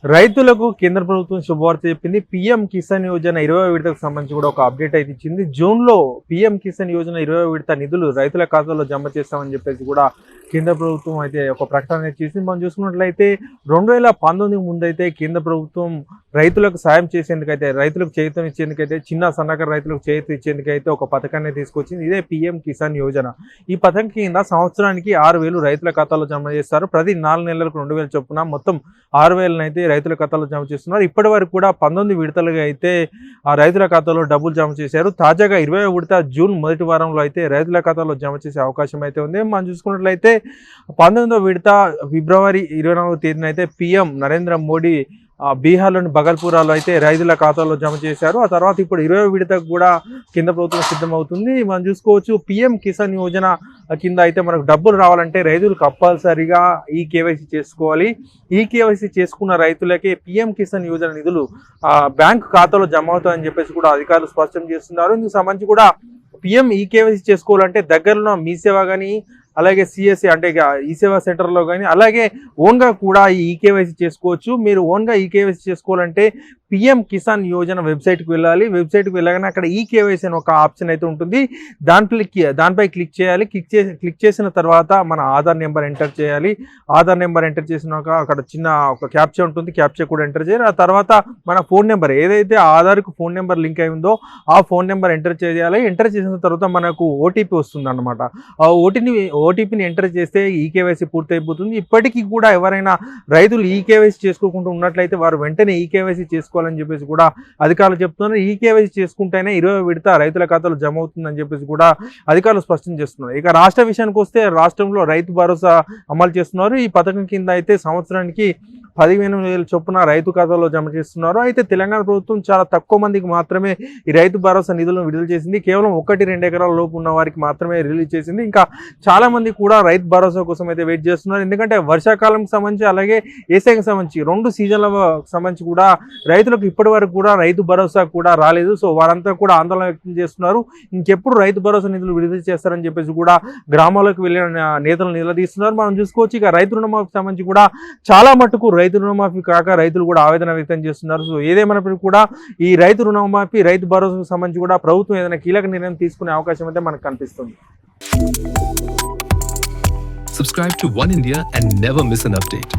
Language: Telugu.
రైతులకు కేంద్ర ప్రభుత్వం శుభవార్త చెప్పింది. పీఎం కిసాన్ యోజన 20వ విడతకు సంబంధించి కూడా ఒక అప్డేట్ అయితే ఇచ్చింది. జూన్‌లో పీఎం కిసాన్ యోజన 20వ విడత నిధులు రైతుల ఖాతాలో జమ చేస్తామని చెప్పేసి కూడా కేంద్ర ప్రభుత్వం అయితే ఒక ప్రకటన చేసింది. మనం చూసుకున్నట్లయితే 2019 ముందైతే కేంద్ర ప్రభుత్వం రైతులకు సాయం చేసేందుకైతే, రైతులకు చేయూతనిచ్చేందుకైతే, చిన్న సన్నకారు రైతులకు చేయూత ఇచ్చేందుకైతే ఒక పథకాన్ని తీసుకొచ్చింది. ఇదే పీఎం కిసాన్ యోజన. ఈ పథకం కింద సంవత్సరానికి 6,000 రైతుల ఖాతాలో జమ చేస్తారు. ప్రతి 4 నెలలకు 2,000 చొప్పున మొత్తం 6,000 అయితే రైతుల ఖాతాలో జమ చేస్తున్నారు. ఇప్పటి వరకు కూడా 19 విడతలుగా అయితే ఆ రైతుల ఖాతాలో డబ్బులు జమ చేశారు. తాజాగా 20వ విడత జూన్ మొదటి వారంలో అయితే రైతుల ఖాతాలో జమ చేసే అవకాశం అయితే ఉంది. మనం చూసుకున్నట్లయితే 19వ విడత ఫిబ్రవరి 24వ తేదీన అయితే పీఎం నరేంద్ర మోడీ బీహార్లోని బగల్పూరాలో అయితే రైతుల ఖాతాలో జమ చేశారు. ఆ తర్వాత ఇప్పుడు 20వ విడతకు కూడా కేంద్ర ప్రభుత్వం సిద్ధమవుతుంది. మనం చూసుకోవచ్చు, పీఎం కిసాన్ యోజన కింద అయితే మనకు డబ్బులు రావాలంటే రైతులు కంపల్సరీగా ఈ కేవైసీ చేసుకోవాలి. ఈ కేవైసీ చేసుకున్న రైతులకే పీఎం కిసాన్ యోజన నిధులు బ్యాంకు ఖాతాలో జమ అవుతాయని చెప్పేసి కూడా అధికారులు స్పష్టం చేస్తున్నారు. ఇందుకు సంబంధించి కూడా పీఎం ఈ కేవైసీ చేసుకోవాలంటే దగ్గరలో మీ సేవ కానీ, అలాగే సిఎస్సి అంటే ఈ సేవా సెంటర్లో కానీ, అలాగే ఓన్గా కూడా ఈ ఈకేవైసీ చేసుకోవచ్చు. మీరు ఓన్గా ఈకేవైసీ చేసుకోవాలంటే పీఎం కిసాన్ యోజన వెబ్సైట్కి వెళ్ళాలి. వెబ్సైట్కి వెళ్ళగానే అక్కడ ఈకేవైసీ అని ఒక ఆప్షన్ అయితే ఉంటుంది. దానిపై క్లిక్ చేయాలి. క్లిక్ చేసిన తర్వాత మన ఆధార్ నెంబర్ ఎంటర్ చేయాలి. ఆధార్ నెంబర్ ఎంటర్ చేసినాక అక్కడ చిన్న ఒక క్యాప్చా ఉంటుంది. క్యాప్చా కూడా ఎంటర్ చేయాలి. ఆ తర్వాత మన ఫోన్ నెంబర్ ఏదైతే ఆధార్కు ఫోన్ నెంబర్ లింక్ అయి ఉందో ఆ ఫోన్ నెంబర్ ఎంటర్ చేయాలి. ఎంటర్ చేసిన తర్వాత మనకు ఓటీపీ వస్తుంది అన్నమాట. ఆ ఓటీపీని ఎంటర్ చేస్తే ఈకేవైసీ పూర్తయిపోతుంది. ఇప్పటికీ కూడా ఎవరైనా రైతులు ఈకేవైసీ చేసుకోకుండా ఉన్నట్లయితే వారు వెంటనే ఈకేవైసీ చేసుకోవాలని చెప్పేసి కూడా అధికారులు చెప్తున్నారు. ఈకేవైసీ చేసుకుంటేనే 20వ విడత రైతుల ఖాతాలో జమ అవుతుందని చెప్పేసి కూడా అధికారులు స్పష్టం చేస్తున్నారు. ఇక రాష్ట్ర విషయానికి వస్తే రాష్ట్రంలో రైతు భరోసా అమలు చేస్తున్నారు. ఈ పథకం కింద అయితే సంవత్సరానికి 15,000 చొప్పున రైతు ఖాతాలో జమ చేస్తున్నారు. అయితే తెలంగాణ ప్రభుత్వం చాలా తక్కువ మందికి మాత్రమే ఈ రైతు భరోసా నిధులను విడుదల చేసింది. కేవలం 1-2 ఎకరాల లోపు ఉన్న వారికి మాత్రమే రిలీజ్ చేసింది. ఇంకా చాలా మంది కూడా రైతు భరోసా కోసం అయితే వెయిట్ చేస్తున్నారు. ఎందుకంటే వర్షాకాలంకి సంబంధించి, అలాగే ఏసైకి సంబంధించి 2 సీజన్లకు సంబంధించి కూడా రైతులకు ఇప్పటి వరకు కూడా రైతు భరోసా కూడా రాలేదు. సో వారంతా కూడా ఆందోళన వ్యక్తం చేస్తున్నారు. ఇంకెప్పుడు రైతు భరోసా నిధులు విడుదల చేస్తారని చెప్పేసి కూడా గ్రామాలకు వెళ్ళిన నేతలు నిలదీస్తున్నారు. మనం చూసుకోవచ్చు, ఇక రైతు రుణమాఫీకి సంబంధించి కూడా చాలా మట్టుకు రైతు రుణమాఫీ కాక రైతులు కూడా ఆవేదన వ్యక్తం చేస్తున్నారు. సో ఏదేమైనప్పటికీ కూడా ఈ రైతు రుణమాఫీ, రైతు భరోసాకు సంబంధించి కూడా ప్రభుత్వం ఏదైనా కీలక నిర్ణయం తీసుకునే అవకాశం అయితే మనకు కనిపిస్తుంది. Subscribe to One India and never miss an update.